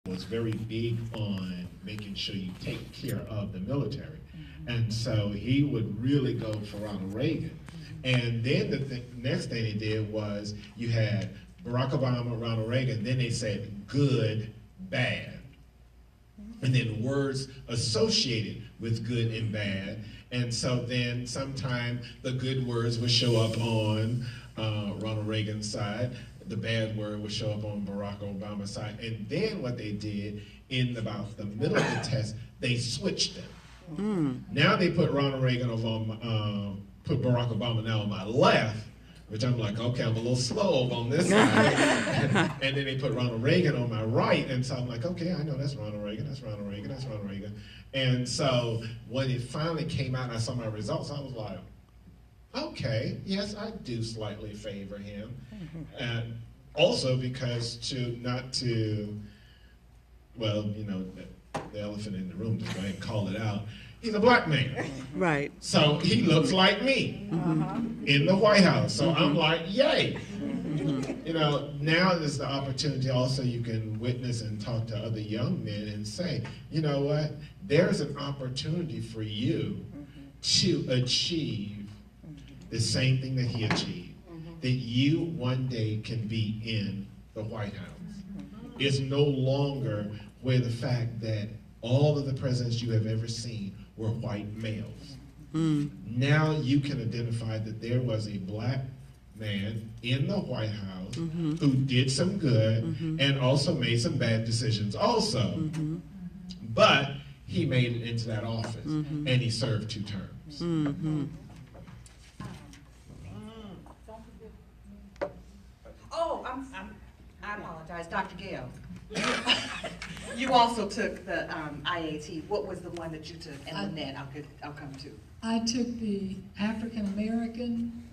was very big on making sure you take care of the military. And so he would really go for Ronald Reagan. And then the next thing he did was you had Barack Obama, Ronald Reagan, then they said good, bad. And then words associated with good and bad. And so then sometime the good words would show up on Ronald Reagan's side, the bad word would show up on Barack Obama's side. And then what they did in about the middle of the test, they switched them. Now they put Ronald Reagan put Barack Obama now on my left, which I'm like, okay, I'm a little slow on this side. And then they put Ronald Reagan on my right, and so I'm like, okay, I know that's Ronald Reagan, that's Ronald Reagan, that's Ronald Reagan. And so when it finally came out and I saw my results, I was like, okay, yes, I do slightly favor him. And also because well, you know, the elephant in the room, just go ahead and call it out. He's a black man. Right. So he looks like me in the White House. So I'm like, yay. You know, now there's the opportunity also you can witness and talk to other young men and say, you know what, there's an opportunity for you to achieve the same thing that he achieved. That you one day can be in the White House. It's no longer where the fact that all of the presidents you have ever seen were white males. Now you can identify that there was a black man in the White House who did some good and also made some bad decisions also. But he made it into that office and he served 2 terms. Oh, I apologize, Dr. Gale. You also took the IAT. What was the one that you took? And Lynette, I'll come to. I took the African American.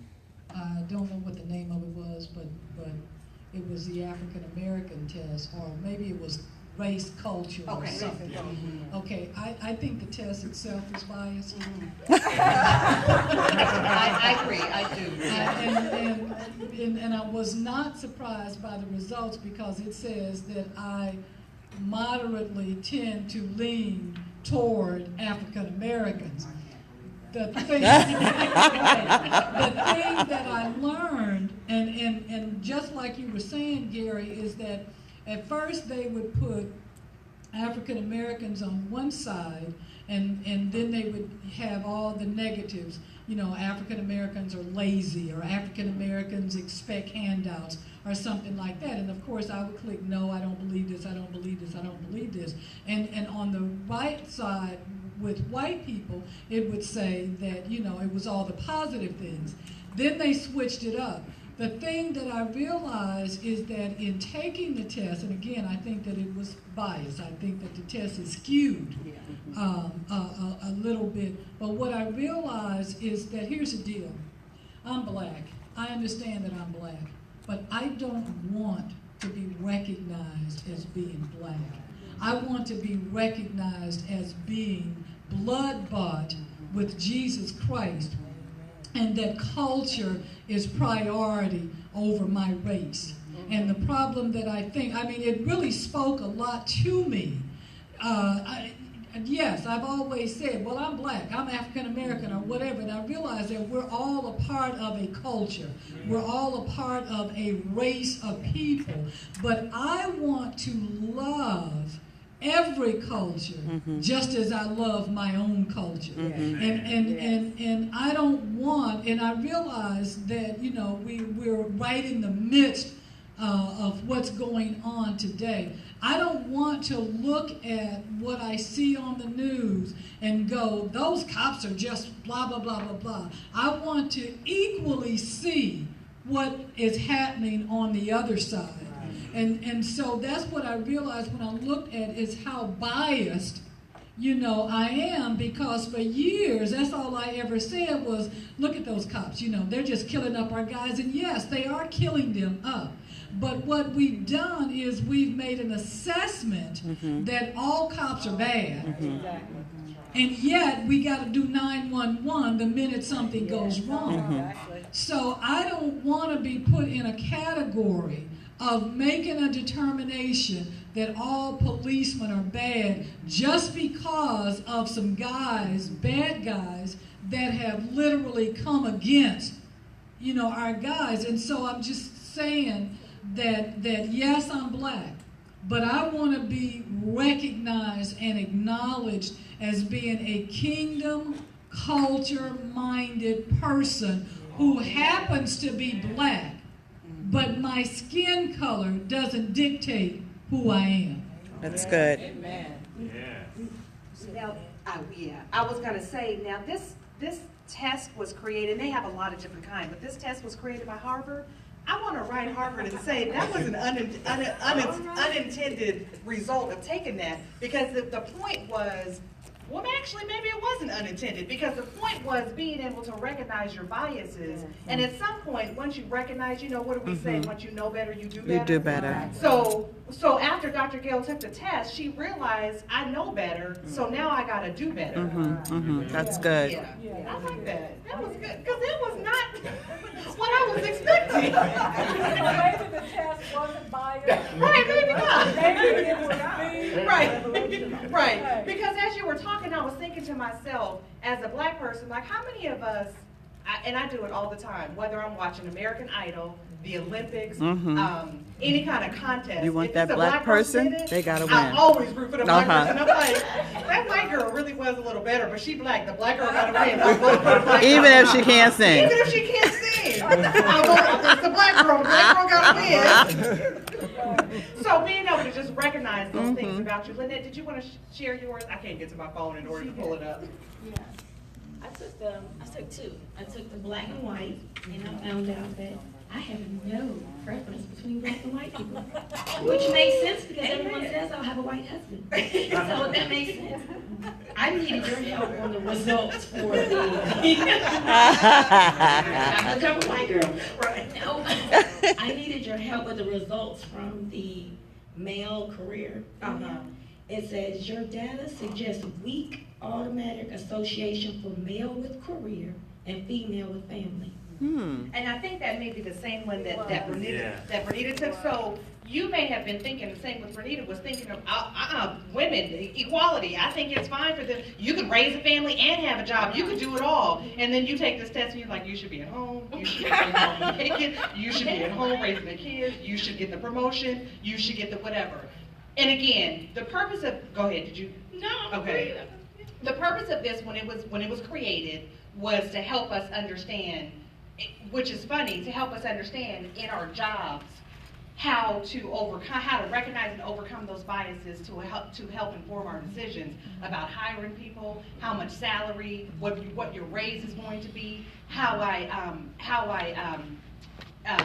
I don't know what the name of it was, but it was the African American test, or maybe it was race, culture, or something. Okay, I think the test itself is biased. I agree, I do. And I was not surprised by the results because it says that I moderately tend to lean toward African Americans. The thing that I learned, and just like you were saying, Gary, is that at first they would put African Americans on one side, and then they would have all the negatives. You know, African Americans are lazy, or African Americans expect handouts, or something like that. And of course I would click, no, I don't believe this, I don't believe this, I don't believe this. And on the right side, with white people, it would say that, you know, it was all the positive things. Then they switched it up. The thing that I realized is that in taking the test, and again, I think that it was biased. I think that the test is skewed a little bit. But what I realized is that here's the deal. I'm black. I understand that I'm black. But I don't want to be recognized as being black. I want to be recognized as being blood-bought with Jesus Christ, and that culture is priority over my race. And the problem that I think, I mean, it really spoke a lot to me. Yes, I've always said, well, I'm black, I'm African American, or whatever, and I realize that we're all a part of a culture. We're all a part of a race of people. But I want to love every culture just as I love my own culture. And I don't want, and I realize that, you know, we're right in the midst of what's going on today. I don't want to look at what I see on the news and go, those cops are just blah, blah, blah, blah, blah. I want to equally see what is happening on the other side. And so that's what I realized when I looked at is how biased, you know, I am, because for years, that's all I ever said was, look at those cops, you know, they're just killing up our guys. And yes, they are killing them up. But what we've done is we've made an assessment that all cops are bad. And yet we got to do 911 the minute something goes wrong. So I don't want to be put in a category of making a determination that all policemen are bad just because of some guys, bad guys, that have literally come against, our guys. And so I'm just saying that yes, I'm black, but I want to be recognized and acknowledged as being a kingdom culture-minded person who happens to be black, but my skin color doesn't dictate who I am. That's good. Amen. Now, I was going to say, now this test was created, and they have a lot of different kinds, but this test was created by Harvard. I want to write Harvard and say that was an unintended result of taking that, because the point was, well, actually, maybe it wasn't unintended, because the point was being able to recognize your biases. And at some point, once you recognize, what do we say? Once you know better, you do better. You do better. So after Dr. Gale took the test, she realized, I know better, so now I got to do better. That's good. Yeah, I like that. That was good, because it was not what I was expecting. Maybe the test wasn't biased. Right, maybe not. Maybe it was me. Right. Because as you were talking, I was thinking to myself, as a black person, like how many of us, and I do it all the time, whether I'm watching American Idol, the Olympics, any kind of contest. You want if that it's a black person, in it, they gotta I win. always root for the black person. I'm like, that white girl really was a little better, but she black. The black girl gotta win. I vote for the black Even girl. if she can't sing. Even if she can't sing. I vote for the black girl. The black girl gotta win. So being able to just recognize those things about you. Lynette, did you want to share yours? I can't get to my phone in order to pull it up. Yeah. I took two. I took the black and white, and I found out that I have no preference between black and white people. Which makes sense because everyone says I'll have a white husband. So that makes sense. I needed your help on the results for the I'm a white girl. Right. No. I needed your help with the results from the male career. It says your data suggests weak automatic association for male with career and female with family. And I think that may be the same one that Renita took. So you may have been thinking the same with Renita was thinking of women, equality. I think it's fine for them. You could raise a family and have a job. You could do it all. And then you take this test and you're like, you should be at home. You should be at home making. You should be at home raising the kids. You should get the promotion. You should get the whatever. And again, the purpose of, go ahead, did you? No. Okay. The purpose of this when it was created was to help us understand, which is funny, to help us understand in our jobs how to recognize and overcome those biases to help inform our decisions about hiring people, how much salary, what your raise is going to be, how I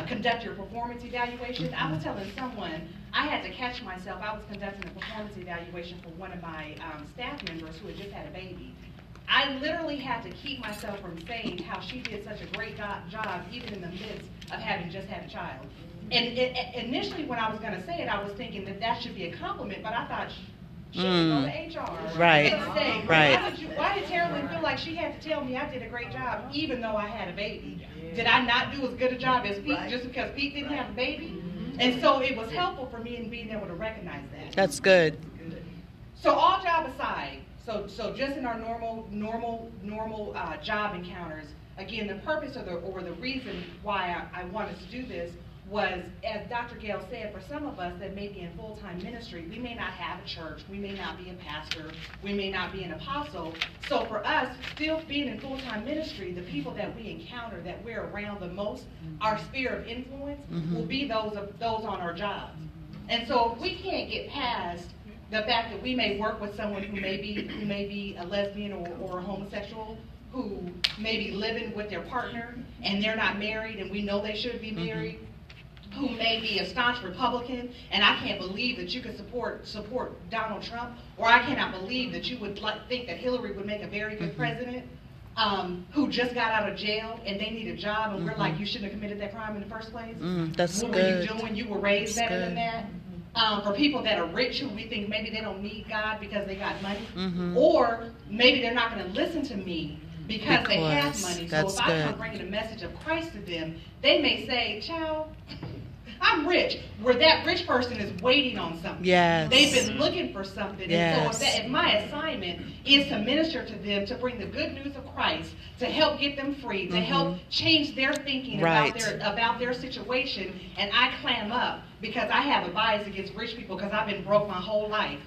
conduct your performance evaluation. I was telling someone, I had to catch myself. I was conducting a performance evaluation for one of my staff members who had just had a baby. I literally had to keep myself from saying how she did such a great job even in the midst of having just had a child. And initially when I was going to say it, I was thinking that should be a compliment, but I thought she didn't go to HR. Right. Why did Terrell feel like she had to tell me I did a great job even though I had a baby? Did I not do as good a job as Pete just because Pete didn't have a baby? And so it was helpful for me in being able to recognize that. That's good. So all job aside, so just in our normal job encounters, again, the purpose or the reason why I wanted to do this was, as Dr. Gale said, for some of us that may be in full-time ministry, we may not have a church, we may not be a pastor, we may not be an apostle. So for us, still being in full-time ministry, the people that we encounter, that we're around the most, our sphere of influence will be those on our jobs. And so if we can't get past the fact that we may work with someone who may be a lesbian or a homosexual, who may be living with their partner and they're not married and we know they should be married, who may be a staunch Republican, and I can't believe that you could support Donald Trump, or I cannot believe that you would think that Hillary would make a very good president, who just got out of jail and they need a job, and we're like, you shouldn't have committed that crime in the first place. That's what good. were you doing? You were raised That's better good. than that. For people that are rich, who we think maybe they don't need God because they got money, or maybe they're not going to listen to me because they have money. So if I come bringing a message of Christ to them, they may say, child, I'm rich, where that rich person is waiting on something. Yes. They've been looking for something. Yes. And so if my assignment is to minister to them, to bring the good news of Christ, to help get them free, to help change their thinking Right. about their situation, and I clam up because I have a bias against rich people because I've been broke my whole life.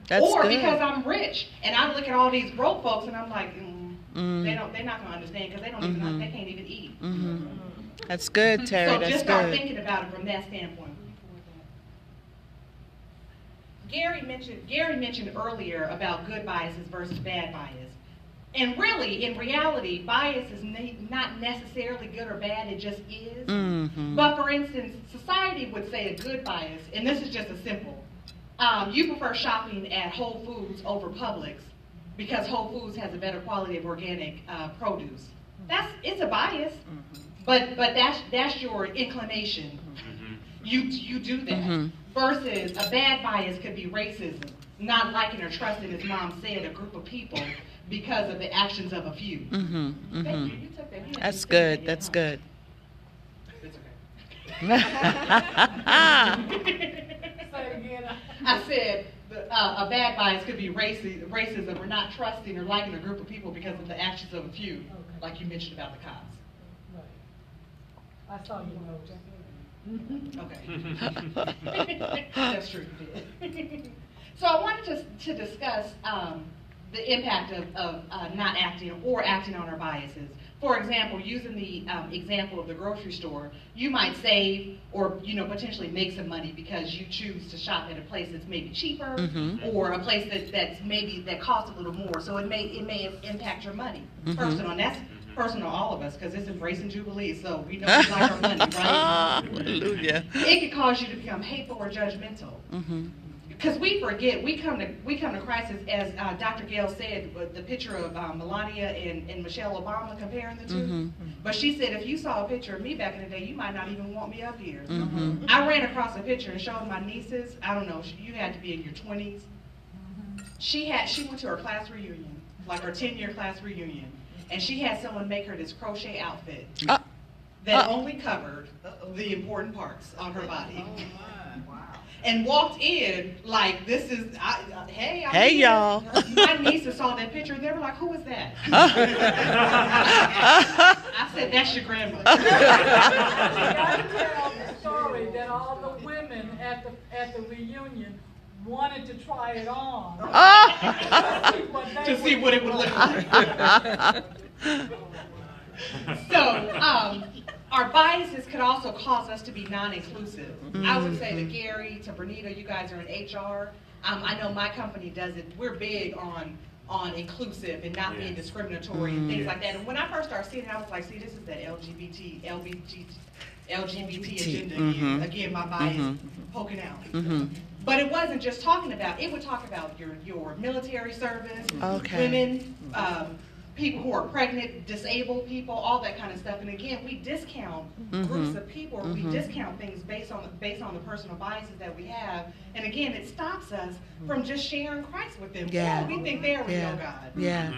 That's Or good. because I'm rich and I look at all these broke folks and I'm like, they're not gonna understand because they don't even they can't even eat. That's good, Terry. So That's just start good. thinking about it from that standpoint. Gary mentioned earlier about good biases versus bad bias. And really, in reality, bias is not necessarily good or bad, it just is. But for instance, society would say a good bias, and this is just a simple. You prefer shopping at Whole Foods over Publix because Whole Foods has a better quality of organic produce. It's a bias, but that's your inclination. You do that. Versus a bad bias could be racism, not liking or trusting, as Mom said, a group of people because of the actions of a few. Thank you. You took that. You had That's to take good. that, That's yeah. good. It's Say it again. I said a bad bias could be racism or not trusting or liking a group of people because of the actions of a few, like you mentioned about the cops. Right. I saw you know. Okay. That's true, you did. So I wanted to discuss the impact of not acting or acting on our biases. For example, using the example of the grocery store, you might save or potentially make some money because you choose to shop at a place that's maybe cheaper or a place that costs a little more. So it may impact your money. Personal, and that's personal to all of us because it's embracing Jubilee, so we know we like our money, right? Hallelujah. It could cause you to become hateful or judgmental. Because we forget, we come to Christ as Dr. Gale said, the picture of Melania and Michelle Obama, comparing the two. But she said, if you saw a picture of me back in the day, you might not even want me up here. I ran across a picture and showed my nieces, I don't know, you had to be in your 20s. She went to her class reunion, like her 10-year class reunion, and she had someone make her this crochet outfit that only covered the important parts on her body. And walked in like, this is, hey, I'm Hey, here. y'all. My nieces saw that picture and they were like, who is that? I said, that's your grandmother. I gotta tell the story that all the women at the reunion wanted to try it on. To see what it would look like. So, our biases could also cause us to be non-inclusive. I would say to Gary, to Bernita, you guys are in HR. I know my company does it. We're big on inclusive and not being discriminatory and things like that. And when I first started seeing it, I was like, see, this is that LGBT agenda again, my bias poking out. But it wasn't just talking about, it would talk about your military service, women, people who are pregnant, disabled people, all that kind of stuff. And again, we discount groups of people, or we discount things based on the personal biases that we have. And again, it stops us from just sharing Christ with them. Yeah. We think they're real God. Yeah.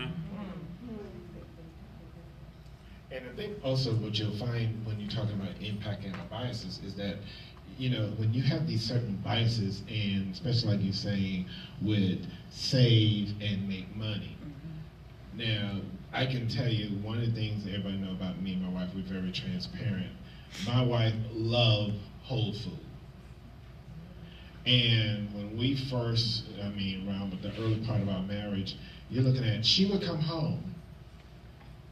And I think also what you'll find when you're talking about impacting our biases is that, when you have these certain biases, and especially like you're saying, with save and make money. Now, I can tell you one of the things that everybody know about me and my wife, we're very transparent. My wife loved Whole Foods. And when we first, around the early part of our marriage, you're looking at, she would come home,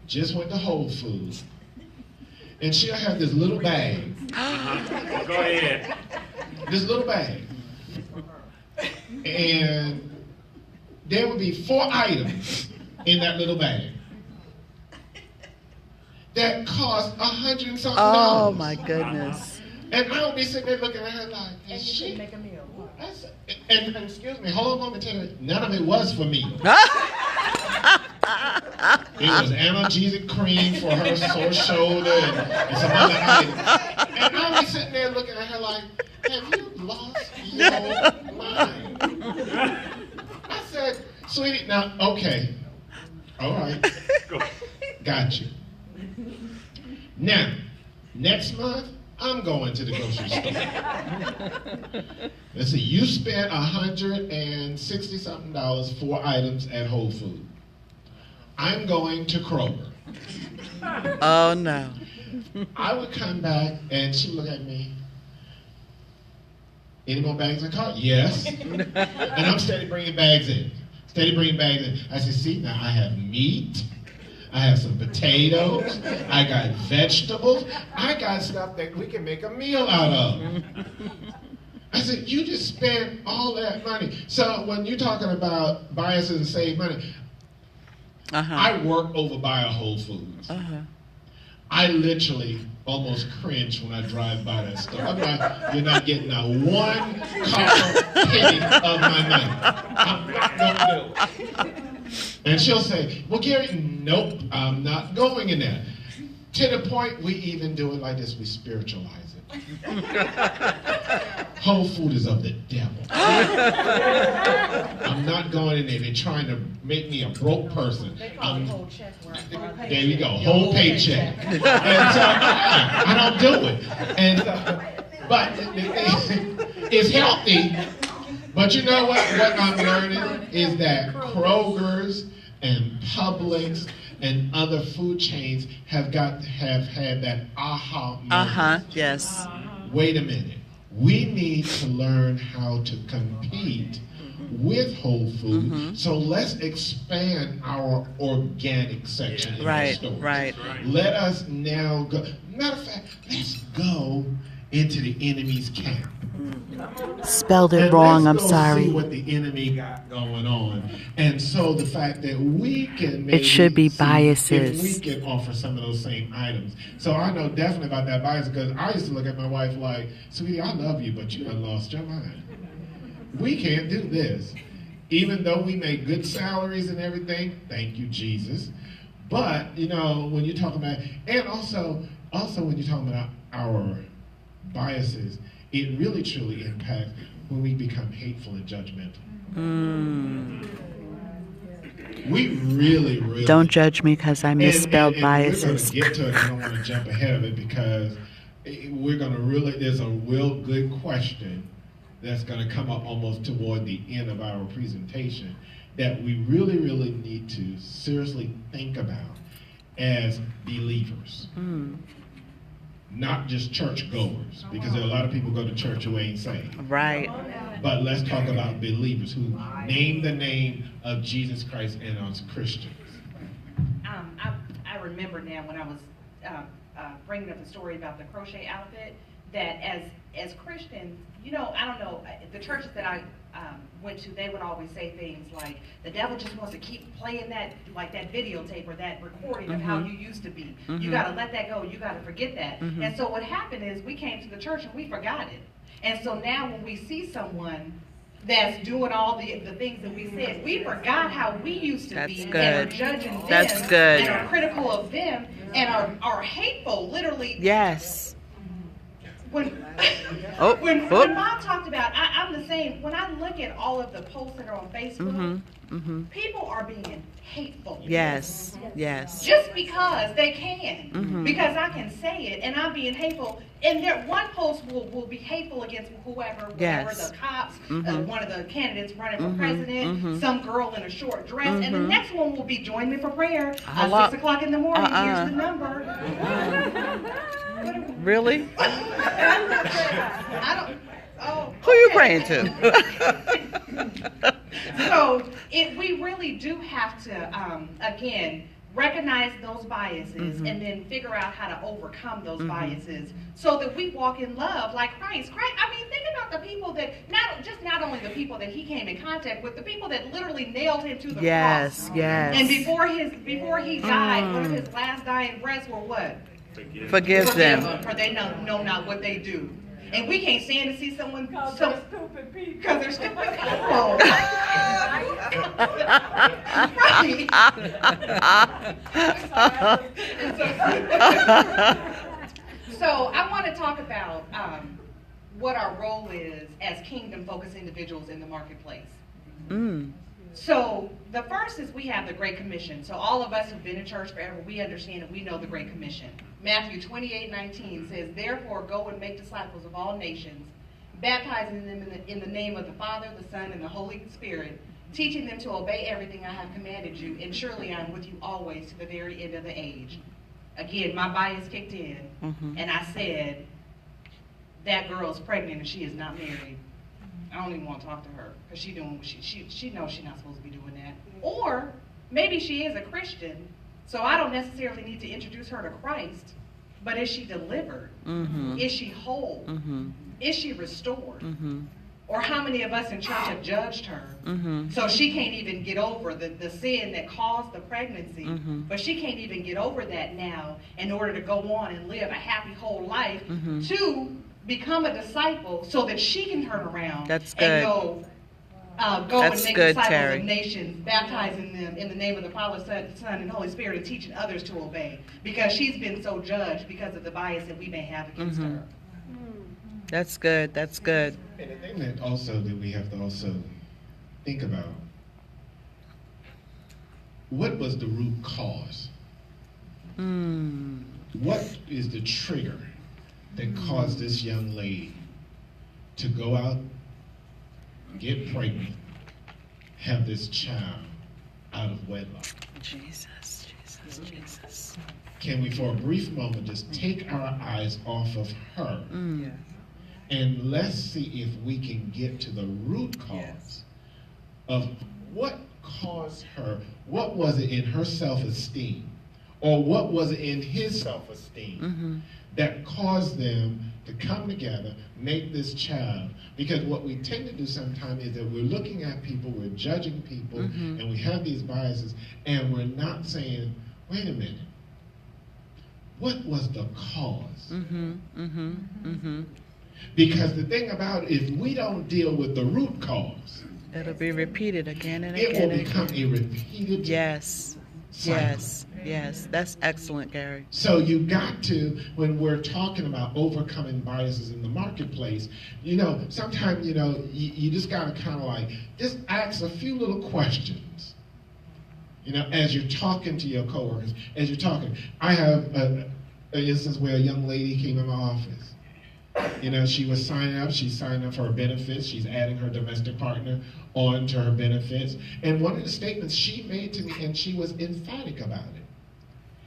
just went to Whole Foods, and she'll have this little bag. Go ahead. This little bag. And there would be 4 items in that little bag that cost $100 and something. Oh my goodness. And I would be sitting there looking at her like, And you can make a meal. and excuse me, hold on, let me tell you, none of it was for me. It was analgesic cream for her sore shoulder and some other items. And I was sitting there looking at her like, have you lost your mind? I said, sweetie, now, okay. All right. Got you. Now, next month, I'm going to the grocery store. Let's see, you spent $160 something dollars, 4 items at Whole Foods. I'm going to Kroger. Oh no. I would come back and she would look at me. Any more bags in the car? Yes. And I'm steady bringing bags in. Steady bringing bags in. I said, see, now I have meat. I have some potatoes. I got vegetables. I got stuff that we can make a meal out of. I said, you just spent all that money. So when you're talking about biases and save money, I work over by a Whole Foods. I literally almost cringe when I drive by that store. I'm like, you're not getting a one penny of my money. I'm not gonna do it. And she'll say, well, Gary, nope, I'm not going in there. To the point we even do it like this, we spiritualize it. Whole Food is of the devil. I'm not going in there. They're trying to make me a broke person. They call it whole check work. There we go, whole paycheck. And so I don't do it. And but it's healthy. But you know what I'm learning is that Kroger's and Publix and other food chains have had that aha moment. Yes. Wait a minute. We need to learn how to compete with Whole Foods. So let's expand our organic section in the stores. Right. Let us now go. Matter of fact, let's go into the enemy's camp. Spelled it And wrong, I'm let's go sorry. see what the enemy got going on. And so the fact that we can maybe It should be see biases. if we can offer some of those same items. So I know definitely about that bias because I used to look at my wife like, sweetie, I love you, but you done lost your mind. We can't do this. Even though we make good salaries and everything, thank you, Jesus. But, you know, when you're talking about, and also when you're talking about our biases, it really truly impacts when we become hateful and judgmental. We really Don't judge me because I misspelled and biases. We're going to get to it. I don't want to jump ahead of it because we're going to really, there's a real good question that's going to come up almost toward the end of our presentation that we really need to seriously think about as believers. Not just church goers, because there are a lot of people go to church who ain't saved. Right. But let's talk about believers who name the name of Jesus Christ and are Christians. I remember now when I was bringing up the story about the crochet outfit, that as Christians, you know, I don't know, the churches that I went to, they would always say things like, the devil just wants to keep playing that, like that videotape or that recording of how you used to be. You got to let that go. You got to forget that. And so what happened is we came to the church and we forgot it. And so now when we see someone that's doing all the things that we said, we forgot how we used to be and are judging them and are critical of them and are hateful, literally. Yes. When Mom talked about, I'm the same. When I look at all of the posts that are on Facebook, people are being hateful. Yes. Just because they can. Because I can say it and I'm being hateful. And one post will be hateful against whoever, whatever, the cops, one of the candidates running for president, some girl in a short dress, and the next one will be join me for prayer at 6 o'clock in the morning. Here's the number. Really? I don't. Oh, Who are you praying to? So we really do have to, again, recognize those biases and then figure out how to overcome those biases so that we walk in love like Christ. I mean, think about the people that, not only the people that he came in contact with, the people that literally nailed him to the cross. Yes. And before he died, one of his last dying breaths were what? Forgive them. For they know not what they do. And we can't stand to see someone Because they're stupid people. because they're stupid people. So I want to talk about what our role is as kingdom-focused individuals in the marketplace. So the first is we have the Great Commission. So all of us who've been in church forever, we understand and we know the Great Commission. Matthew 28:19 says, "Therefore go and make disciples of all nations, baptizing them in the name of the Father, the Son, and the Holy Spirit, teaching them to obey everything I have commanded you, and surely I am with you always to the very end of the age." Again, my bias kicked in, and I said, that girl's pregnant and she is not married. I don't even want to talk to her, because she knows she's not supposed to be doing that. Or maybe she is a Christian, so I don't necessarily need to introduce her to Christ, but is she delivered? Is she whole? Is she restored? Or how many of us in church have judged her? So she can't even get over the sin that caused the pregnancy, but she can't even get over that now in order to go on and live a happy, whole life to become a disciple so that she can turn around That's and good. go That's and make good, disciples Terry. of nations, baptizing them in the name of the Father, Son, and Holy Spirit, and teaching others to obey. Because she's been so judged because of the bias that we may have against her. That's good. That's good. And the thing that we have to also think about, what was the root cause? What is the trigger that caused this young lady to go out, get pregnant, have this child out of wedlock? Jesus, Jesus, Jesus. Can we, for a brief moment, just take our eyes off of her and let's see if we can get to the root cause of what caused her, what was it in her self-esteem, or what was it in his self-esteem that caused them to come together, make this child? Because what we tend to do sometimes is that we're looking at people, we're judging people, and we have these biases, and we're not saying, wait a minute, what was the cause? Because the thing about it is, we don't deal with the root cause. It'll be repeated again and It again. will become a repeated Yes. cycle. Yes. Yes. That's excellent, Gary. So you got to, when we're talking about overcoming biases in the marketplace, sometimes, you just got to kind of like, just ask a few little questions. As you're talking to your coworkers, as you're talking. I have an instance where a young lady came in my office. She was signing up. She's signing up for her benefits. She's adding her domestic partner on to her benefits. And one of the statements she made to me, and she was emphatic about it.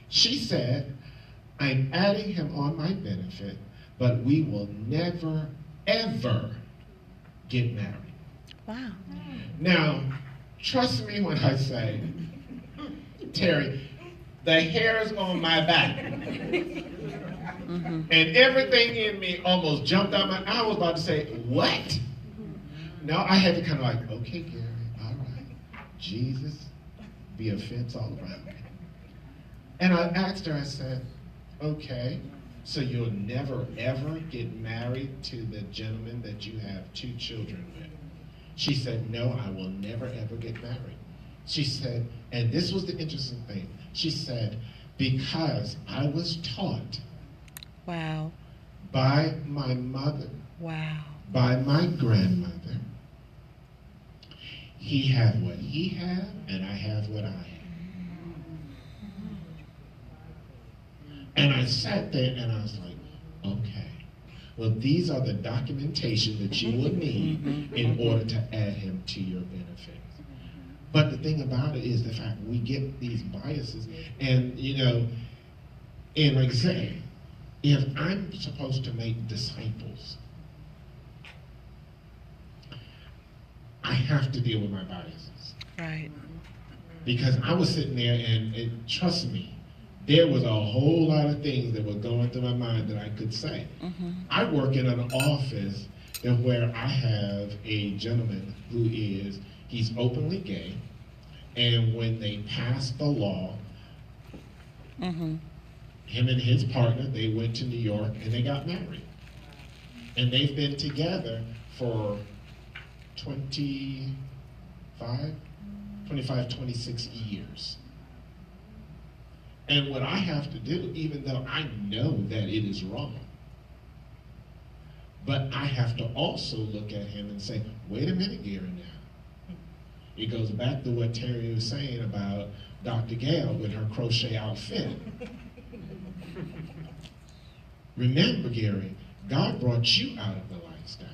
She said, "I'm adding him on my benefit, but we will never, ever get married." Wow. Now, trust me when I say, Terry, the hairs on my back and everything in me almost jumped out. I was about to say, what? No, I had to kind of like, okay, Gary, all right. Jesus, be a fence all around me. And I asked her, I said, okay, so you'll never, ever get married to the gentleman that you have 2 children with? She said, no, I will never, ever get married. She said, and this was the interesting thing. She said, because I was taught Wow. by my mother, Wow. by my grandmother, he had what he had, and I have what I have. And I sat there and I was like, okay, well, these are the documentation that you will need in order to add him to your benefits. But the thing about it is the fact we get these biases, and and like I say, if I'm supposed to make disciples, I have to deal with my biases. Right. Because I was sitting there and trust me, there was a whole lot of things that were going through my mind that I could say. I work in an office where I have a gentleman who he's openly gay, and when they passed the law, him and his partner, they went to New York and they got married. And they've been together for 26 years. And what I have to do, even though I know that it is wrong, but I have to also look at him and say, wait a minute, Gary, now. It goes back to what Terry was saying about Dr. Gale with her crochet outfit. Remember, Gary, God brought you out of the lifestyle.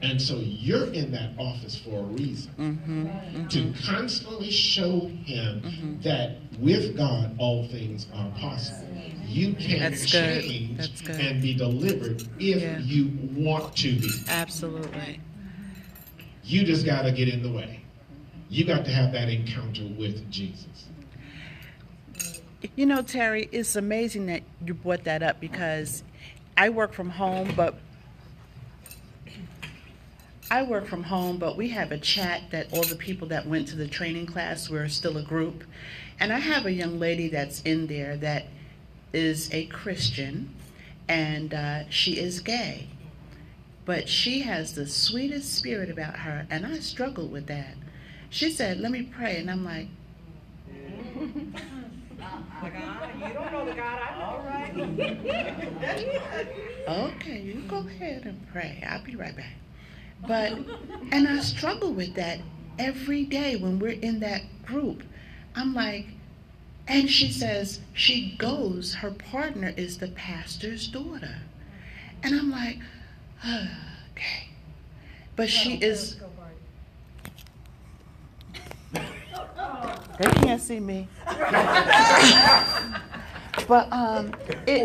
And so you're in that office for a reason. To constantly show him that with God all things are possible. You can That's good. change That's good. and be delivered if Yeah. you want to be. Absolutely. You just got to get in the way. You got to have that encounter with Jesus. You know, Terry, it's amazing that you brought that up because I work from home, but we have a chat that all the people that went to the training class, we're still a group. And I have a young lady that's in there that is a Christian, and she is gay. But she has the sweetest spirit about her, and I struggled with that. She said, "Let me pray," and I'm like, You don't know the God I know, right? okay, you go ahead and pray. I'll be right back. But, and I struggle with that every day when we're in that group. I'm like, and she says she goes, her partner is the pastor's daughter. And I'm like, okay. But she is, they can't see me. But it